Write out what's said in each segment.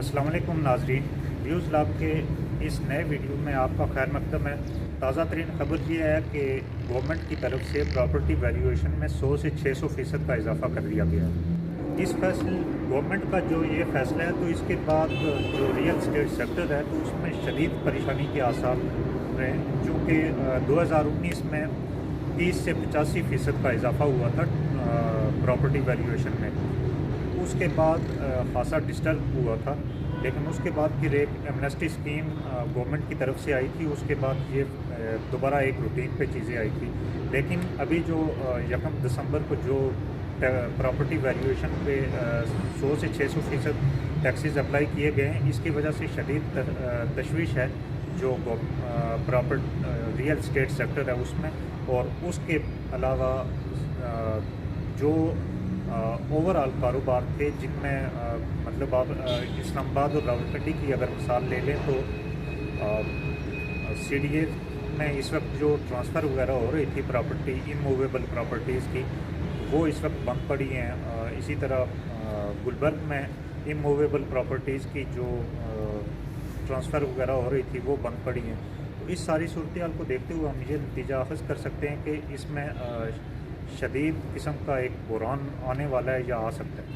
अस्सलाम वालेकुम नाजरीन, व्यूज़ लैब के इस नए वीडियो में आपका खैर मकदम है। ताज़ा तरीन खबर ये है कि गवर्नमेंट की तरफ से प्रॉपर्टी वैल्यूएशन में 100 से 600% का इजाफा कर दिया गया है। इस फैसले गवर्नमेंट का जो ये फैसला है, तो इसके बाद जो रियल स्टेट सेक्टर है तो उसमें शदीद परेशानी के आसार रहे, चूँकि 2019 में 30 से 85% का इजाफा हुआ था प्रॉपर्टी वैल्यूएशन में। उसके बाद खासा डिस्टर्ब हुआ था, लेकिन उसके बाद फिर एक एमनेस्टी स्कीम गवर्नमेंट की तरफ से आई थी। उसके बाद ये दोबारा एक रूटीन पे चीज़ें आई थी। लेकिन अभी जो 1 दिसंबर को जो प्रॉपर्टी वैल्यूएशन पे 100 से 600% टैक्सेस अप्लाई किए गए हैं, इसकी वजह से शदीद तशवीश है जो रियल स्टेट सेक्टर है उसमें। और उसके अलावा जो ओवरऑल कारोबार थे जिनमें मतलब आप इस्लामाबाद और रावलपिंडी की अगर मिसाल ले लें तो CDA में इस वक्त जो ट्रांसफ़र वगैरह हो रही थी प्रॉपर्टी, इमूवेबल प्रॉपर्टीज़ की, वो इस वक्त बंद पड़ी हैं। इसी तरह गुलबर्ग में इमूवेबल प्रॉपर्टीज़ की जो ट्रांसफ़र वगैरह हो रही थी वो बंद पड़ी हैं। तो इस सारी सूरत हाल को देखते हुए हम ये नतीजा अख़ज़ कर सकते हैं कि इसमें शदीद किस्म का एक बुरान आने वाला है या आ सकता है।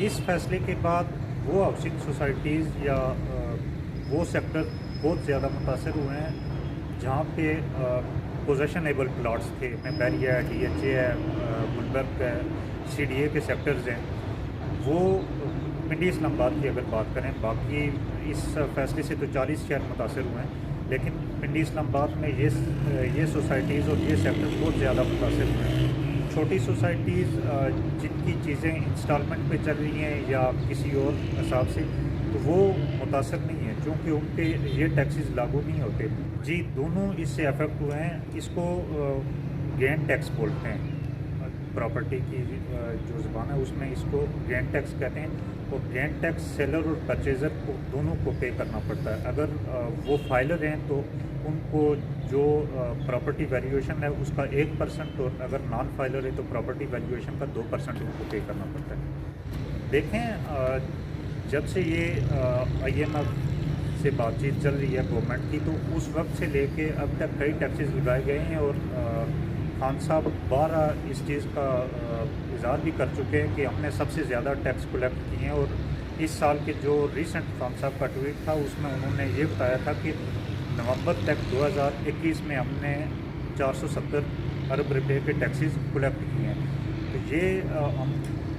इस फैसले के बाद वो हाउसिंग सोसाइटीज़ या वो सेक्टर बहुत ज़्यादा मुतासर हुए हैं जहाँ पे पोजेशनेबल प्लाट्स थे। बैरिया है, DHA है, गुलबर्ग है, CDA के सेक्टर्स हैं। वो पिंडी इस्लामाबाद की अगर बात करें, बाकी इस फैसले से तो 40 शहर मुतासर हुए हैं, लेकिन पिंडी इस्लामाबाद में ये सोसाइटीज़ और ये सेक्टर बहुत ज़्यादा मुतासर हुए हैं। छोटी सोसाइटीज़ जिनकी चीज़ें इंस्टॉलमेंट पे चल रही हैं या किसी और हिसाब से, तो वो मुतासर नहीं है क्योंकि उन पे ये टैक्सेस लागू नहीं होते। जी, दोनों इससे अफेक्ट हुए हैं। इसको गेन टैक्स बोलते हैं। प्रॉपर्टी की जो ज़बान है उसमें इसको गेन टैक्स कहते हैं। और गेन टैक्स सेलर और परचेज़र को दोनों को पे करना पड़ता है। अगर वो फाइलर हैं तो उनको जो प्रॉपर्टी वैल्यूएशन है उसका 1%, और अगर नॉन फाइलर है तो प्रॉपर्टी वैल्यूएशन का 2% उनको पे करना पड़ता है। देखें, जब से ये IMF से बातचीत चल रही है गवर्नमेंट की, तो उस वक्त से लेके अब तक कई टैक्सेस लगाए गए हैं। और खान साहब 12 इस चीज़ का इज़हार भी कर चुके हैं कि हमने सबसे ज़्यादा टैक्स कलेक्ट किए हैं। और इस साल के जो रिसेंट खान साहब का ट्वीट था उसमें उन्होंने ये बताया था कि नवंबर तक 2021 में हमने 470 अरब रुपए के टैक्सेस कलेक्ट किए हैं। तो ये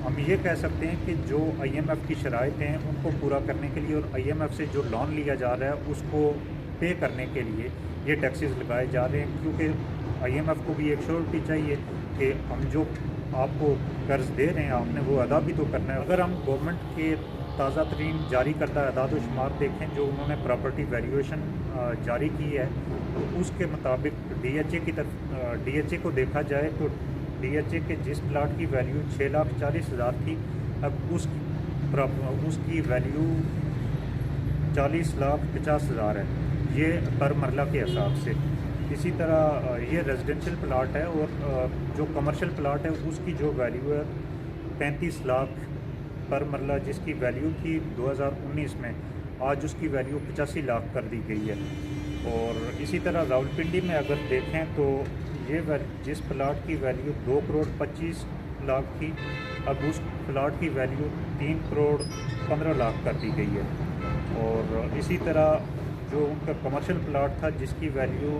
हम ये कह सकते हैं कि जो IMF की शराइत हैं उनको पूरा करने के लिए और IMF से जो लोन लिया जा रहा है उसको पे करने के लिए ये टैक्सेस लगाए जा रहे हैं, क्योंकि IMF को भी एक श्योरिटी चाहिए कि हम जो आपको कर्ज दे रहे हैं आपने वो अदा भी तो करना है। अगर हम गवर्नमेंट के ताज़ा तरीन जारी करदा अदाद शुमार देखें जो उन्होंने प्रॉपर्टी वैल्यूएशन जारी की है, तो उसके मुताबिक DHA को देखा जाए तो DHA के जिस प्लाट की वैल्यू 6,40,000 थी, अब उसकी वैल्यू 40,50,000 है, ये पर मरला के हिसाब से। इसी तरह ये रेजिडेंशियल प्लाट है, और जो कमर्शियल प्लाट है उसकी जो वैल्यू है 35 लाख पर मरला, जिसकी वैल्यू थी 2019 में, आज उसकी वैल्यू 85 लाख कर दी गई है। और इसी तरह रावलपिंडी में अगर देखें तो ये जिस प्लाट की वैल्यू 2 करोड़ 25 लाख थी, अब उस प्लाट की वैल्यू 3 करोड़ 15 लाख कर दी गई है। और इसी तरह जो उनका कमर्शियल प्लाट था जिसकी वैल्यू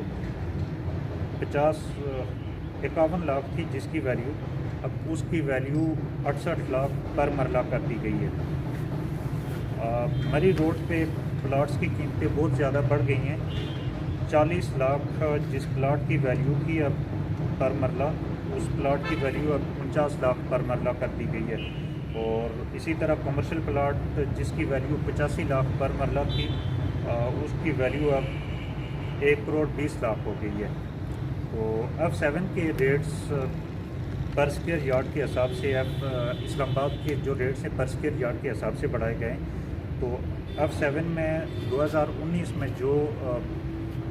51 लाख थी, जिसकी वैल्यू अब उसकी वैल्यू 68 लाख पर मरला कर दी गई है। मरी रोड पे प्लाट्स की कीमतें बहुत ज़्यादा बढ़ गई हैं। 40 लाख जिस प्लाट की वैल्यू थी अब पर मरला, उस प्लाट की वैल्यू अब 49 लाख पर मरला कर दी गई है। और इसी तरह कमर्शियल प्लाट जिसकी वैल्यू 85 लाख पर मरला थी, उसकी वैल्यू अब 1 करोड़ 20 लाख हो गई है। तो F7 के रेट्स पर स्क्वायर यार्ड के हिसाब से इस्लामाबाद के जो रेट्स हैं पर स्क्वायर यार्ड के हिसाब से बढ़ाए गए। तो F7 में 2019 में जो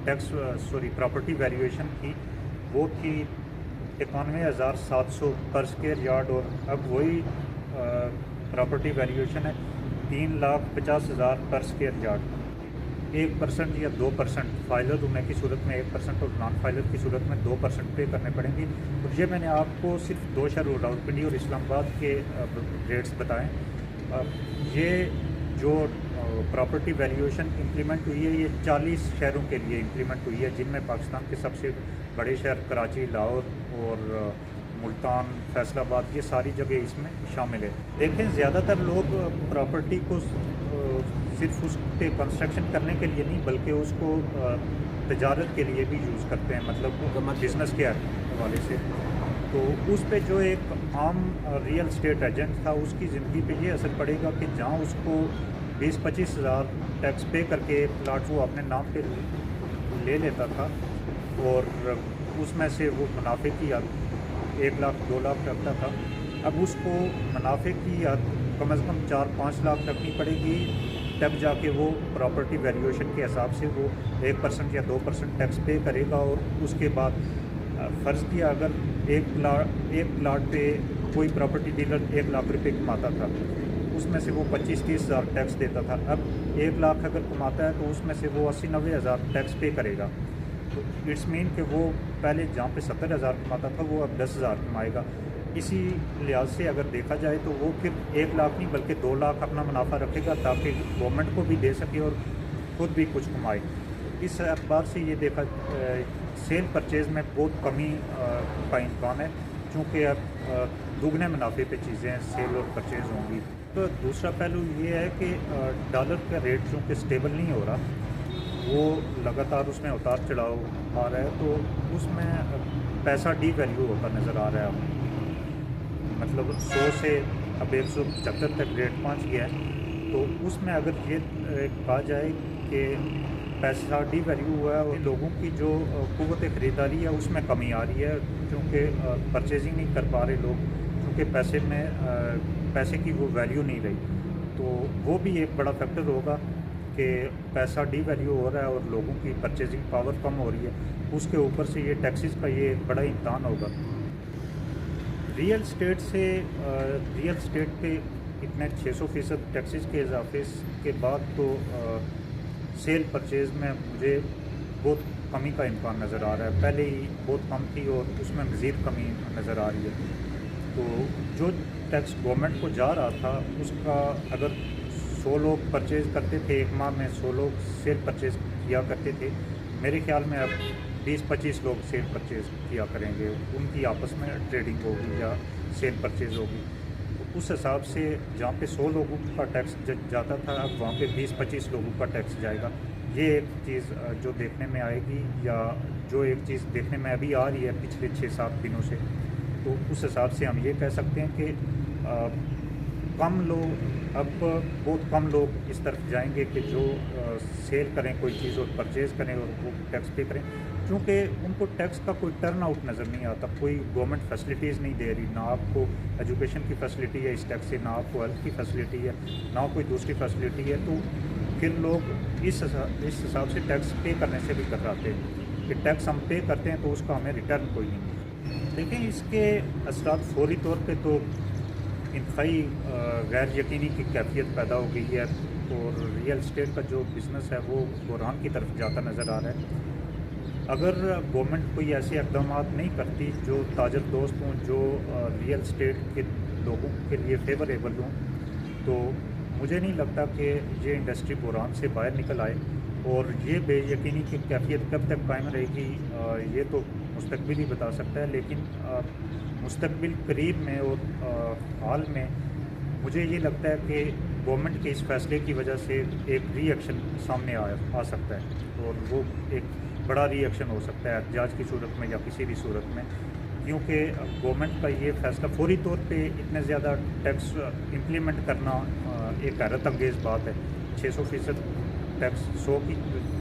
प्रॉपर्टी वैल्यूएशन थी वो थी 91,700 पर स्क्वायर यार्ड, और अब वही प्रॉपर्टी वैल्यूएशन है 3,50,000 पर स्क्वायर यार्ड 1% या 2% फाइलर होने की सूरत में 1% और नॉन फाइलर की सूरत में 2% पे करने पड़ेंगे। और ये मैंने आपको सिर्फ 2 शहरों रावलपिंडी और इस्लामाबाद के रेट्स बताएं। ये जो प्रॉपर्टी वैल्यूएशन इम्प्लीमेंट हुई है ये 40 शहरों के लिए इम्प्लीमेंट हुई है, जिनमें पाकिस्तान के सबसे बड़े शहर कराची, लाहौर और मुल्तान, फैसलाबाद, ये सारी जगह इसमें शामिल है। देखें, ज़्यादातर लोग प्रॉपर्टी को सिर्फ उस पे कंस्ट्रक्शन करने के लिए नहीं बल्कि उसको तजारत के लिए भी यूज़ करते हैं, मतलब बिज़नेस के हवाले से। तो उस पे जो एक आम रियल स्टेट एजेंट था उसकी ज़िंदगी पे ये असर पड़ेगा कि जहाँ उसको 20-25 हज़ार टैक्स पे करके प्लाट वो अपने नाम पे ले लेता था और उसमें से वो मुनाफे की 1 लाख 2 लाख रखता था, अब उसको मुनाफे की कम से कम 4-5 लाख रखनी पड़ेगी, तब जाके वो प्रॉपर्टी वैल्यूएशन के हिसाब से वो 1% या 2% टैक्स पे करेगा। और उसके बाद फ़र्ज़ किया अगर एक प्लाट पे कोई प्रॉपर्टी डीलर 1 लाख रुपए कमाता था, उसमें से वो 25-30 हज़ार टैक्स देता था। अब 1 लाख अगर कमाता है तो उसमें से वो 80-90 हज़ार टैक्स पे करेगा। तो इट्स मीन कि वो पहले जहाँ पे 70 हज़ार कमाता था वो अब 10 हज़ार कमाएगा। इसी लिहाज से अगर देखा जाए तो वो फिर 1 लाख नहीं बल्कि 2 लाख अपना मुनाफा रखेगा ताकि गवर्नमेंट को भी दे सके और ख़ुद भी कुछ कमाए। इस एतबार से ये देखा सेल परचेज़ में बहुत कमी का इम्कान है, चूँकि अब दुगने मुनाफे पे चीज़ें सेल और परचेज़ होंगी। तो दूसरा पहलू ये है कि डॉलर का रेट चूँकि स्टेबल नहीं हो रहा, वो लगातार उसमें उतार चढ़ाव आ रहा है, तो उसमें पैसा डी वैल्यू होता नज़र आ रहा है। मतलब 100 से अब 175 तक रेट पहुंच गया है। तो उसमें अगर ये कहा जाए कि पैसा डी वैल्यू हुआ है और लोगों की जो क़ुव्वत ख़रीदारी है उसमें कमी आ रही है, क्योंकि परचेजिंग नहीं कर पा रहे लोग, क्योंकि पैसे की वो वैल्यू नहीं रही। तो वो भी एक बड़ा फैक्टर होगा कि पैसा डी वैल्यू हो रहा है और लोगों की परचेजिंग पावर कम हो रही है, उसके ऊपर से ये टैक्सेस का ये एक बड़ा इम्तहान होगा। रियल स्टेट पे इतने 600% टैक्सेस के इजाफे के बाद तो सेल परचेज़ में मुझे बहुत कमी का इम्कान नज़र आ रहा है। पहले ही बहुत कम थी और उसमें मज़ीद कमी नज़र आ रही है। तो जो टैक्स गवर्नमेंट को जा रहा था उसका अगर 100 लोग परचेज़ करते थे, एक माह में 100 लोग सेल परचेज़ किया करते थे, मेरे ख्याल में अब 20-25 लोग सेल परचेज़ किया करेंगे, उनकी आपस में ट्रेडिंग होगी या सेल परचेज़ होगी। तो उस हिसाब से जहाँ पे 100 लोगों का टैक्स जाता था, अब वहाँ पे 20-25 लोगों का टैक्स जाएगा। ये एक चीज़ जो देखने में आएगी, या जो एक चीज़ देखने में अभी आ रही है पिछले 6-7 दिनों से, तो उस हिसाब से हम ये कह सकते हैं कि बहुत कम लोग इस तरफ जाएंगे कि जो सेल करें कोई चीज़ और परचेज़ करें और वो टैक्स पे करें, क्योंकि उनको टैक्स का कोई टर्न आउट नज़र नहीं आता। कोई गवर्नमेंट फैसिलिटीज़ नहीं दे रही, ना आपको एजुकेशन की फैसिलिटी है इस टैक्स से, ना आपको हेल्थ की फैसिलिटी है, ना कोई दूसरी फैसिलिटी है। तो फिर लोग इस हिसाब से टैक्स पे करने से भी कतराते हैं कि टैक्स हम पे करते हैं तो उसका हमें रिटर्न कोई नहीं। लेकिन इसके असरात फौरी तौर पे तो इंतहाई गैर यकीनी की कैफियत पैदा हो गई है और रियल स्टेट का जो बिज़नेस है वो बहरान की तरफ जाता नज़र आ रहा है। अगर गवर्नमेंट कोई ऐसे इक़दाम नहीं करती जो ताजर दोस्त हों, जो रियल स्टेट के लोगों के लिए फेवरेबल हों, तो मुझे नहीं लगता कि ये इंडस्ट्री बहरान से बाहर निकल आए। और ये बेयकीनी की कैफियत कब तक कायम रहेगी ये तो मुस्तकबिल ही बता सकता है। लेकिन मुस्तकबिल करीब में और हाल में मुझे ये लगता है कि गवर्नमेंट के इस फैसले की वजह से एक रिएक्शन सामने आ सकता है और वो एक बड़ा रिएक्शन हो सकता है एहतजाज की सूरत में या किसी भी सूरत में, क्योंकि गवर्नमेंट का ये फ़ैसला फौरी तौर पे इतने ज़्यादा टैक्स इम्प्लीमेंट करना एक हैरत अंगेज़ बात है। 600% टैक्स 100 की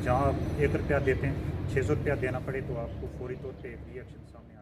जहाँ 1 रुपया देते हैं 600 रुपया देना पड़े तो आपको फौरी तौर पे एक रिएक्शन सामने